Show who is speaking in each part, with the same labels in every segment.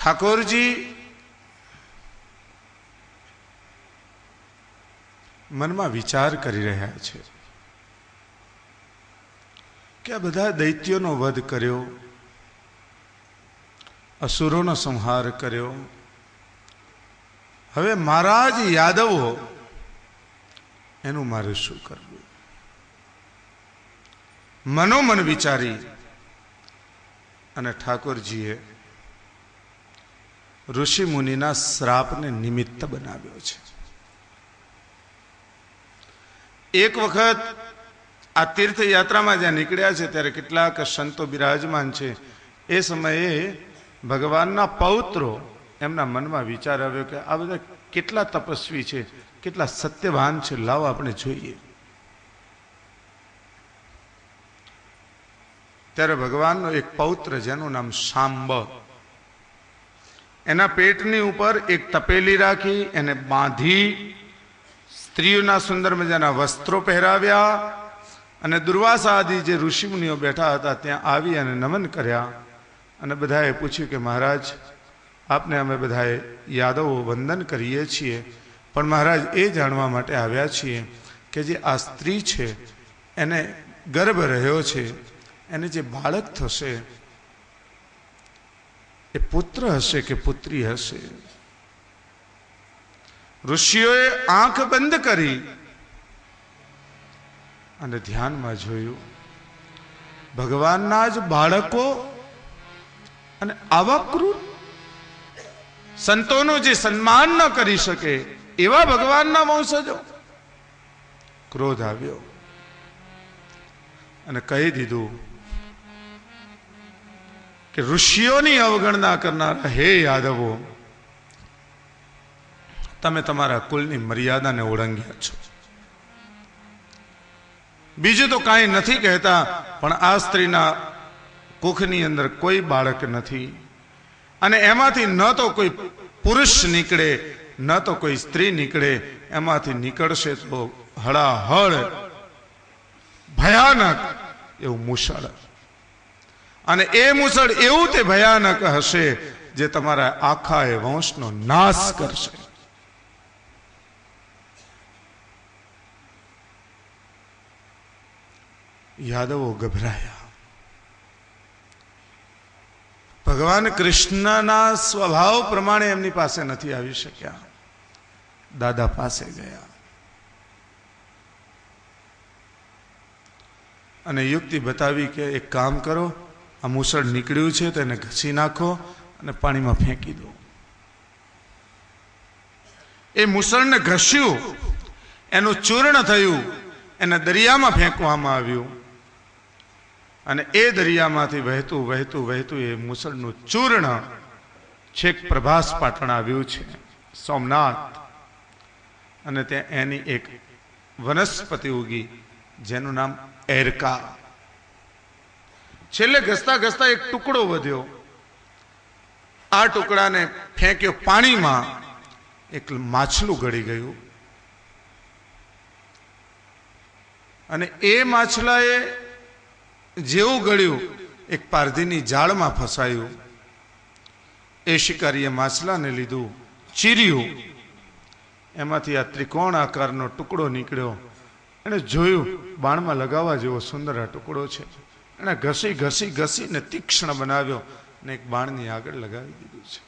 Speaker 1: ઠાકોરજી મનમાં વિચાર કરી રહ્યા છે કે આ બધા દૈત્યોનો વધ કર્યો, અસુરોનો સંહાર કર્યો, હવે મારા જ યાદવો એનું મારે શું કરવું? મનોમન વિચારી અને ઠાકોરજીએ ઋષિ મુનિના શ્રાપને નિમિત્ત બનાવ્યો છે. એક વખત આ તીર્થયાત્રામાં જ્યાં નીકળ્યા છે ત્યારે કેટલાક સંતો બિરાજમાન છે. એ સમયે ભગવાનના પૌત્રો એમના મનમાં વિચાર આવ્યો કે આ બધા કેટલા તપસ્વી છે, કેટલા સત્યવાન છે, લાવો આપણે જોઈએ. ત્યારે ભગવાનનો એક પૌત્ર જેનું નામ શાંબ, એના પેટની ઉપર એક તપેલી રાખી એને બાંધી, સ્ત્રીઓના સુંદર મજાના વસ્ત્રો પહેરાવ્યા અને દુર્વાસા આદિ જે ઋષિમુનિઓ બેઠા હતા ત્યાં આવી અને નમન કર્યા અને બધાએ પૂછ્યું કે મહારાજ, આપને અમે બધાએ યાદવો વંદન કરીએ છીએ, પણ મહારાજ એ જાણવા માટે આવ્યા છીએ કે જે આ સ્ત્રી છે એને ગર્ભ રહ્યો છે, એને જે બાળક થશે એ પુત્ર હશે કે પુત્રી હશે? ઋષિઓએ આંખ બંધ કરી અને ધ્યાનમાં જોયું, ભગવાનના જ બાળકો અને આવા ક્રૂર સંતોનું જે સન્માન ન કરી શકે એવા ભગવાનના વંશજો. ક્રોધ આવ્યો અને કહી દીધું કે ઋષિઓની અવગણના કરનારા હે યાદવો, તમે તમારા કુલની મર્યાદાને ઓળંગ્યા છો. બીજું તો કાંઈ નથી કહેતા, પણ આ સ્ત્રીના કુખની અંદર કોઈ બાળક નથી અને એમાંથી ન તો કોઈ પુરુષ નીકળે ન તો કોઈ સ્ત્રી નીકળે, એમાંથી નીકળશે તો હળાહળ ભયાનક એવું મુસળ, અને એ મુસળ એવું તે ભયાનક હશે જે તમારા આખા એ વંશનો નાશ કરશે. યાદવો ગભરાયા. ભગવાન કૃષ્ણના સ્વભાવ પ્રમાણે એમની પાસે નથી આવી શક્યા, દાદા પાસે ગયા અને યુક્તિ બતાવી કે એક કામ કરો, આ મુસળ નીકળ્યું છે તો એને ઘસી નાખો અને પાણીમાં ફેંકી દો. એ મુસળને ઘસ્યું, એનું ચૂર્ણ થયું, એને દરિયામાં ફેંકવામાં આવ્યું અને એ દરિયામાંથી વહેતું વહેતું વહેતું એ મુસળનું ચૂર્ણ છેક પ્રભાસ પાટણ આવ્યું છે, સોમનાથ, અને ત્યાં એની એક વનસ્પતિ ઉગી જેનું નામ એરકા. છેલ્લે ઘસતા ઘસતા એક ટુકડો વધ્યો, આ ટુકડાને ફેંક્યો પાણીમાં, એક માછલું ગળી ગયું અને એ માછલાએ જેવું ગળ્યું એક પારધીની જાળમાં ફસાયું. એ શિકારીએ માછલાને લીધું, ચીર્યું, એમાંથી આ ત્રિકોણ આકારનો ટુકડો નીકળ્યો. એણે જોયું બાણમાં લગાવવા જેવો સુંદર આ ટુકડો છે. એણે ઘસી ઘસી ઘસીને તીક્ષ્ણ બનાવ્યો અને એક બાણની આગળ લગાવી દીધું છે.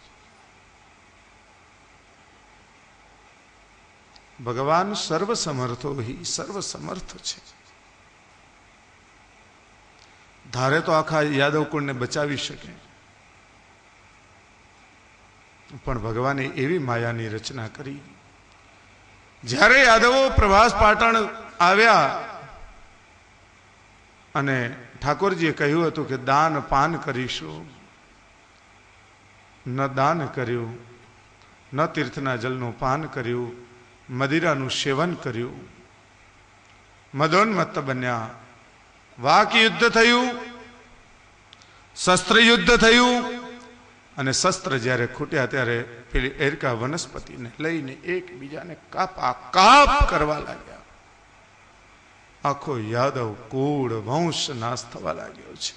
Speaker 1: ભગવાન સર્વસમર્થો હિ, સર્વસમર્થ છે. ધારે તો આખા યાદવ કુળને બચાવી શકે, પણ ભગવાને એવી માયાની રચના કરી. જ્યારે યાદવો પ્રભાસ પાટણ આવ્યા અને ઠાકોરજીએ કહ્યું હતું કે દાન પાન કરીશું, ન દાન કર્યું, ન તીર્થના જલનું પાન કર્યું, મદિરાનું સેવન કર્યું, મદોન્મત્ત બન્યા. વાક યુદ્ધ થયું, શસ્ત્ર યુદ્ધ થયું અને શસ્ત્ર જ્યારે ખૂટ્યા ત્યારે પેલી એરકા વનસ્પતિને લઈને એકબીજાને કાપ કરવા લાગ્યા. આખો યાદવ કુળ વંશ નાશ થવા લાગ્યો છે.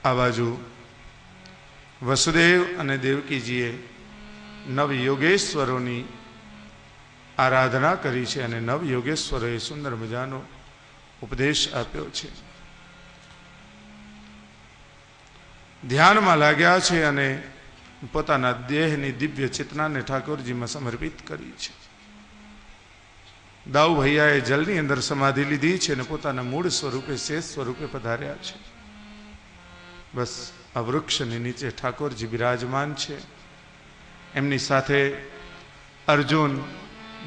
Speaker 1: આ બાજુ વસુદેવ અને દેવકીજીએ નવ યોગેશ્વરોની આરાધના કરી છે અને નવ યોગેશ્વરોએ સુંદર મજાનો ઉપદેશ આપ્યો છે. ધ્યાનમાં લાગ્યા છે અને પોતાના દેહની દિવ્ય ચેતનાને ઠાકોરજીમાં સમર્પિત કરી છે. દાઉ ભૈયાએ જલની અંદર સમાધિ લીધી છે અને પોતાના મૂળ સ્વરૂપે શેષ સ્વરૂપે પધાર્યા છે. બસ આ વૃક્ષની નીચે ઠાકોરજી બિરાજમાન છે. એમની સાથે અર્જુન,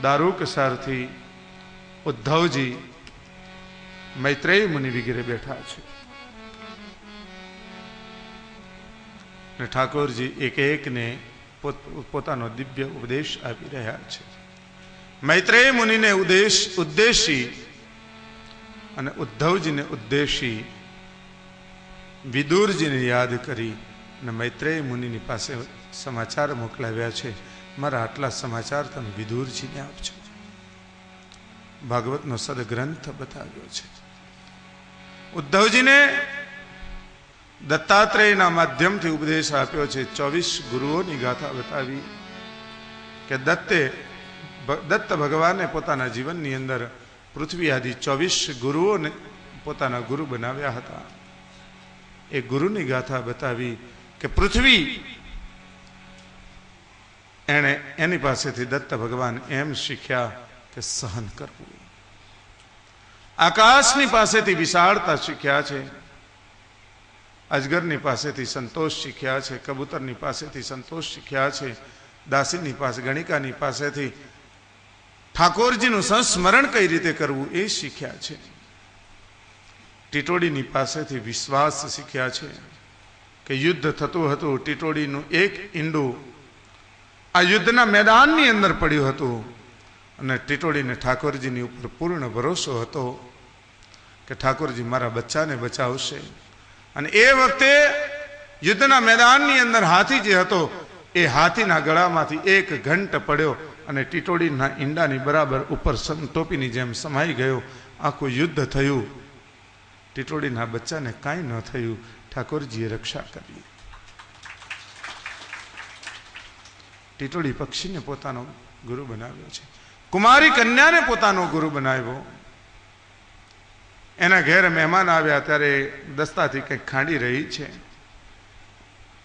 Speaker 1: દારૂક સારથી, ઉદ્ધવજી, મૈત્રેય મુનિ વગેરે બેઠા છે. અને ઠાકોરજી એક એકને પોતાનો દિવ્ય ઉપદેશ આપી રહ્યા છે. મૈત્રેય મુનિને ઉદ્દેશી અને ઉદ્ધવજીને ઉદ્દેશી વિદુરજીને યાદ કરી અને મૈત્રેય મુનિની પાસે સમાચાર મોકલાવ્યા છે. મારા આટલા સમાચાર તમે વિદુરજીને આપજો. ભાગવતનો સદગ્રંથ બતાવ્યો છે. ઉદ્ધવજીને દત્તાત્રેયના માધ્યમથી ઉપદેશ આપ્યો છે. 24 ગુરુઓની ગાથા બતાવી કે દત્ત ભગવાને પોતાના જીવનની અંદર પૃથ્વી આદિ 24 ગુરુઓને પોતાના ગુરુ બનાવ્યા હતા. એ ગુરુની ગાથા બતાવી કે પૃથ્વી એની પાસેથી દત્ત ભગવાન એમ શીખ્યા કે સહન કરવું. આકાશની પાસેથી વિશાળતા શીખ્યા છે. અજગરની પાસેથી સંતોષ શીખ્યા છે. કબૂતરની પાસેથી સંતોષ શીખ્યા છે. દાસીની પાસે, ગણિકાની પાસેથી ઠાકોરજીનું સંસ્મરણ કઈ રીતે કરવું એ શીખ્યા છે. ટીટોડીની પાસેથી વિશ્વાસ શીખ્યા છે કે યુદ્ધ થતું હતું. ટીટોડીનું એક ઈંડું આ યુદ્ધના મેદાનની અંદર પડ્યું હતું અને ટીટોડીને ઠાકોરજીની ઉપર પૂર્ણ ભરોસો હતો કે ઠાકોરજી મારા બચ્ચાને બચાવશે. અને એ વખતે યુદ્ધના મેદાનની અંદર હાથી જે હતો એ હાથીના ગળામાંથી એક ઘંટ પડ્યો અને ટીટોડીના ઈંડાની બરાબર ઉપર ટોપીની જેમ સમાઈ ગયો. આખું યુદ્ધ થયું. ટીટોડીના બચ્ચાને કાંઈ ન થયું. ઠાકોરજીએ રક્ષા કરી. ટીટોડી પક્ષીને પોતાનો ગુરુ બનાવ્યો છે. કુમારી કન્યાને પોતાનો ગુરુ બનાવ્યો. એના ઘેર મહેમાન આવ્યા ત્યારે દસ્તાથી કંઈક ખાંડી રહી છે.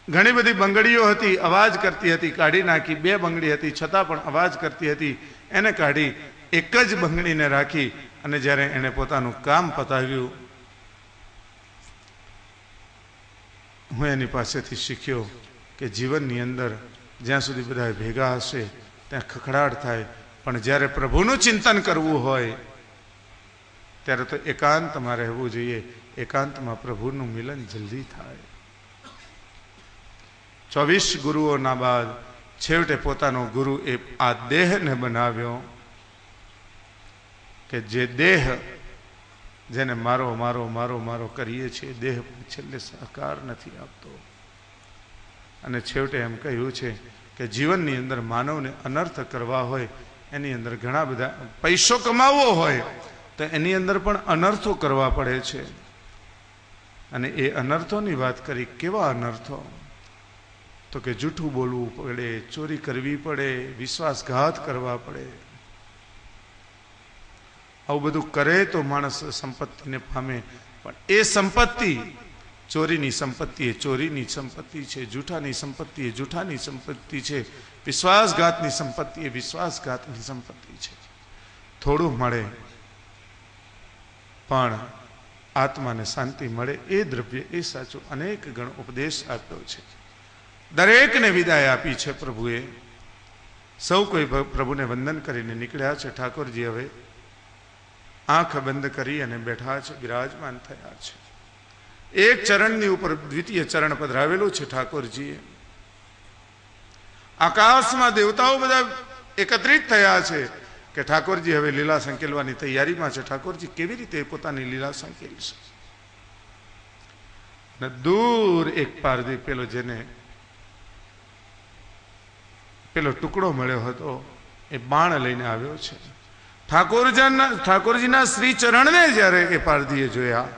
Speaker 1: ઘણી બધી બંગડીઓ હતી, અવાજ કરતી હતી, કાઢી નાખી. 2 બંગડી હતી છતાં પણ અવાજ કરતી હતી, એને કાઢી. એક જ બંગડીને રાખી અને જ્યારે એણે પોતાનું કામ પતાવ્યું, હું એની પાસેથી શીખ્યો કે જીવનની અંદર જ્યાં સુધી બધા ભેગા હશે ત્યાં ખખડાટ થાય, પણ જ્યારે પ્રભુનું ચિંતન કરવું હોય ત્યારે તો એકાંતમાં રહેવું જોઈએ. એકાંતમાં પ્રભુનું મિલન જલ્દી થાય. 24 ગુરુઓના બાદ છેવટે પોતાનો ગુરુ એ આ દેહને બનાવ્યો કે જે દેહ જેને મારો મારો મારો મારો કરીએ છીએ, દેહ છેલ્લે સહકાર નથી આપતો. અને છેવટે એમ કહ્યું છે કે જીવનની અંદર માનવને અનર્થ કરવા હોય, એની અંદર ઘણા બધા પૈસો કમાવવો હોય તો એની અંદર પણ અનર્થો કરવા પડે છે. અને એ અનર્થોની વાત કરી. કેવા અનર્થો? તો કે જૂઠું બોલવું પડે, ચોરી કરવી પડે, વિશ્વાસઘાત કરવા પડે. આવું બધું કરે તો માણસ સંપત્તિને પામે. પણ એ સંપત્તિ ચોરીની સંપત્તિ એ ચોરીની સંપત્તિ છે, જૂઠાની સંપત્તિ એ જૂઠાની સંપત્તિ છે, વિશ્વાસઘાતની સંપત્તિ એ વિશ્વાસઘાતની સંપત્તિ છે. થોડું મળે પણ આત્માને શાંતિ મળે એ દ્રવ્ય એ સાચું. અનેક ગણ ઉપદેશ આપ્યો છે. દરેકને વિદાય આપી છે પ્રભુએ. સૌ કોઈ પ્રભુને વંદન કરીને નીકળ્યા છે. ઠાકોરજી હવે આંખ બંધ કરી અને બેઠા છે, બિરાજમાન થયા છે. એક ચરણની ઉપર દ્વિતીય ચરણ પધરાવેલું છે ઠાકોરજીએ. આકાશમાં દેવતાઓ બધા એકત્રિત થયા છે કે ઠાકોરજી હવે લીલા સંકેલવાની તૈયારીમાં છે. ઠાકોરજી કેવી રીતે પોતાની લીલા સંકેલશે? ને દૂર એક પારધી પેલો જેને પેલો ટુકડો મળ્યો હતો એ બાણ લઈને આવ્યો છે. ઠાકોરજીના શ્રી ચરણને જ્યારે એ પારધીએ જોયા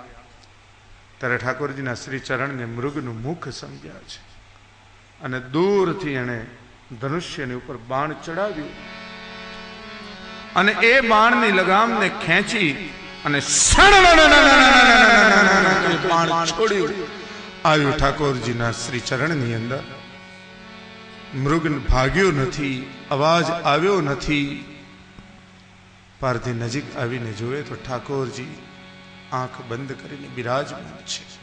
Speaker 1: ત્યારે ઠાકોરજીના શ્રી ચરણને મૃગનું મુખ સમજ્યા છે. અને દૂરથી એણે ધનુષ્યની ઉપર બાણ ચડાવ્યું અને એ બાણની લગામને ખેંચી અને બાણ છોડ્યું. આવ્યું ઠાકોરજીના શ્રી ચરણની અંદર. મૃગ ભાગ્યો નથી, અવાજ આવ્યો નથી. પારધી નજીક આવીને જોયે તો ઠાકોરજી આંખ બંધ કરીને બિરાજમાન છે.